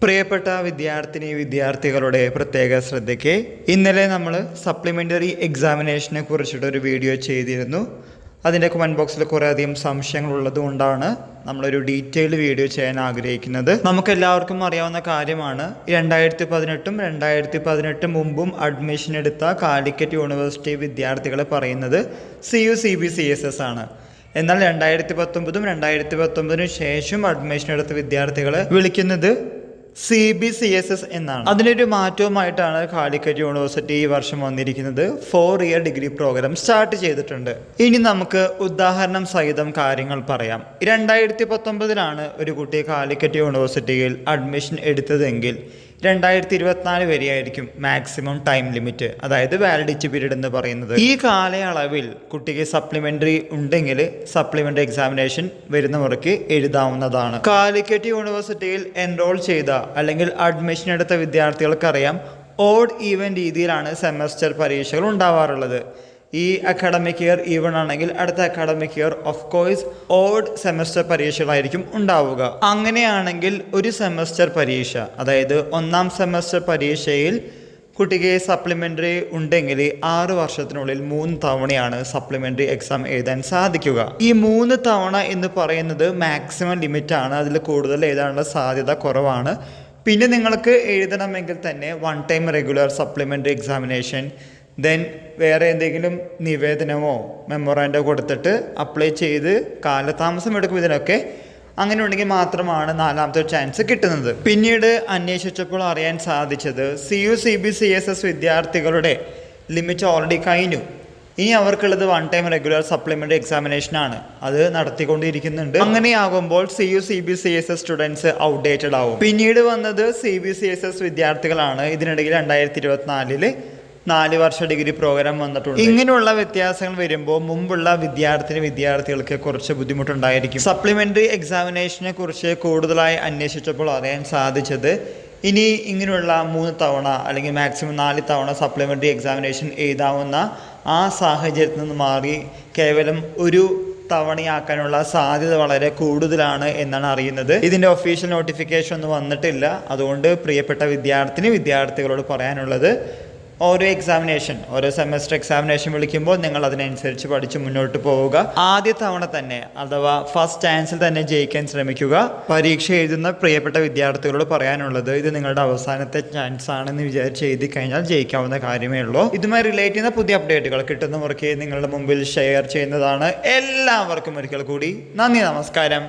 പ്രിയപ്പെട്ട വിദ്യാർത്ഥികളുടെ പ്രത്യേക ശ്രദ്ധയ്ക്ക് ഇന്നലെ നമ്മൾ സപ്ലിമെൻ്ററി എക്സാമിനേഷനെ കുറിച്ചിട്ടൊരു വീഡിയോ ചെയ്തിരുന്നു. അതിൻ്റെ കമൻറ്റ് ബോക്സിൽ കുറേ അധികം സംശയങ്ങൾ ഉള്ളതുകൊണ്ടാണ് നമ്മളൊരു ഡീറ്റെയിൽഡ് വീഡിയോ ചെയ്യാൻ ആഗ്രഹിക്കുന്നത്. നമുക്കെല്ലാവർക്കും അറിയാവുന്ന കാര്യമാണ്, 2018 മുമ്പും അഡ്മിഷൻ എടുത്ത കാലിക്കറ്റ് യൂണിവേഴ്സിറ്റി വിദ്യാർത്ഥികൾ പറയുന്നത് CUCBCSS ആണ്. എന്നാൽ 2019 ശേഷം അഡ്മിഷൻ എടുത്ത വിദ്യാർത്ഥികളെ വിളിക്കുന്നത് CBCSS എന്നാണ്. അതിനൊരു മാറ്റവുമായിട്ടാണ് കാലിക്കറ്റ് യൂണിവേഴ്സിറ്റി ഈ വർഷം വന്നിരിക്കുന്നത്. 4 ഇയർ ഡിഗ്രി പ്രോഗ്രാം സ്റ്റാർട്ട് ചെയ്തിട്ടുണ്ട്. ഇനി നമുക്ക് ഉദാഹരണം സഹിതം കാര്യങ്ങൾ പറയാം. 2019 ഒരു കുട്ടി കാലിക്കറ്റ് യൂണിവേഴ്സിറ്റിയിൽ അഡ്മിഷൻ എടുത്തതെങ്കിൽ 2024 വരെയായിരിക്കും മാക്സിമം ടൈം ലിമിറ്റ്, അതായത് വാലിഡിറ്റി പീരീഡ് എന്ന് പറയുന്നത്. ഈ കാലയളവിൽ കുട്ടിക്ക് സപ്ലിമെൻ്ററി ഉണ്ടെങ്കിൽ സപ്ലിമെൻ്ററി എക്സാമിനേഷൻ വരുന്നവർക്ക് എഴുതാവുന്നതാണ്. കാലിക്കറ്റ് യൂണിവേഴ്സിറ്റിയിൽ എൻറോൾ ചെയ്ത അല്ലെങ്കിൽ അഡ്മിഷൻ എടുത്ത വിദ്യാർത്ഥികൾക്കറിയാം, ഓഡ് ഈവൻ രീതിയിലാണ് സെമസ്റ്റർ പരീക്ഷകൾ ഉണ്ടാവാറുള്ളത്. ഈ അക്കാഡമിക് ഇയർ ഈവൺ ആണെങ്കിൽ അടുത്ത academic year of course odd semester പരീക്ഷകളായിരിക്കും ഉണ്ടാവുക. അങ്ങനെയാണെങ്കിൽ ഒരു സെമസ്റ്റർ പരീക്ഷ, അതായത് 1ാം സെമസ്റ്റർ പരീക്ഷയിൽ കുട്ടിക്ക് സപ്ലിമെൻ്ററി ഉണ്ടെങ്കിൽ 6 വർഷത്തിനുള്ളിൽ 3 തവണയാണ് സപ്ലിമെൻ്ററി എക്സാം എഴുതാൻ സാധിക്കുക. ഈ 3 തവണ എന്ന് പറയുന്നത് മാക്സിമം ലിമിറ്റാണ്. അതിൽ കൂടുതൽ എഴുതാനുള്ള സാധ്യത കുറവാണ്. പിന്നെ നിങ്ങൾക്ക് എഴുതണമെങ്കിൽ തന്നെ 1 time regular supplementary examination, then വേറെ എന്തെങ്കിലും നിവേദനമോ മെമ്മോറാൻഡോ കൊടുത്തിട്ട് അപ്ലൈ ചെയ്ത് കാലതാമസം എടുക്കും. ഇതിനൊക്കെ അങ്ങനെ ഉണ്ടെങ്കിൽ മാത്രമാണ് 4ാമത്തെ ചാൻസ് കിട്ടുന്നത്. പിന്നീട് അന്വേഷിച്ചപ്പോൾ അറിയാൻ സാധിച്ചത് CUCBCSS വിദ്യാർത്ഥികളുടെ ലിമിറ്റ് ഓൾറെഡി കഴിഞ്ഞു. ഇനി അവർക്കുള്ളത് 1 ടൈം റെഗുലർ സപ്ലിമെൻ്ററി എക്സാമിനേഷൻ ആണ്. അത് നടത്തിക്കൊണ്ടിരിക്കുന്നുണ്ട്. അങ്ങനെയാകുമ്പോൾ CUCBCSS സ്റ്റുഡൻസ് ഔട്ട്ഡേറ്റഡ് ആവും. പിന്നീട് വന്നത് CBCSS വിദ്യാർത്ഥികളാണ്. ഇതിനിടയിൽ 2024 4 വർഷ ഡിഗ്രി പ്രോഗ്രാം വന്നിട്ടുണ്ട്. ഇങ്ങനെയുള്ള വ്യത്യാസങ്ങൾ വരുമ്പോൾ മുമ്പുള്ള വിദ്യാർത്ഥികൾക്ക് കുറച്ച് ബുദ്ധിമുട്ടുണ്ടായിരിക്കും. സപ്ലിമെൻ്ററി എക്സാമിനേഷനെ കുറിച്ച് കൂടുതലായി അന്വേഷിച്ചപ്പോൾ അറിയാൻ സാധിച്ചത്, ഇനി ഇങ്ങനെയുള്ള 3 തവണ അല്ലെങ്കിൽ മാക്സിമം 4 തവണ സപ്ലിമെൻ്ററി എക്സാമിനേഷൻ എഴുതാവുന്ന ആ സാഹചര്യത്തിൽ നിന്ന് മാറി കേവലം ഒരു തവണയാക്കാനുള്ള സാധ്യത വളരെ കൂടുതലാണ് എന്നാണ് അറിയുന്നത്. ഇതിൻ്റെ ഒഫീഷ്യൽ നോട്ടിഫിക്കേഷൻ ഒന്നും വന്നിട്ടില്ല. അതുകൊണ്ട് പ്രിയപ്പെട്ട വിദ്യാർത്ഥികളോട് പറയാനുള്ളത്, ഓരോ സെമസ്റ്റർ എക്സാമിനേഷൻ വിളിക്കുമ്പോൾ നിങ്ങൾ അതിനനുസരിച്ച് പഠിച്ച് മുന്നോട്ട് പോവുക. ആദ്യ തവണ തന്നെ അഥവാ ഫസ്റ്റ് ചാൻസിൽ തന്നെ ജയിക്കാൻ ശ്രമിക്കുക. പരീക്ഷ എഴുതുന്ന പ്രിയപ്പെട്ട വിദ്യാർത്ഥികളോട് പറയാനുള്ളത്, ഇത് നിങ്ങളുടെ അവസാനത്തെ ചാൻസ് ആണെന്ന് വിചാരിച്ച് എഴുതി കഴിഞ്ഞാൽ ജയിക്കാവുന്ന കാര്യമേ ഉള്ളൂ. ഇതുമായി റിലേറ്റ് ചെയ്യുന്ന പുതിയ അപ്ഡേറ്റുകൾ കിട്ടുന്നവർക്ക് നിങ്ങളുടെ മുമ്പിൽ ഷെയർ ചെയ്യുന്നതാണ്. എല്ലാവർക്കും ഒരിക്കൽ കൂടി നന്ദി, നമസ്കാരം.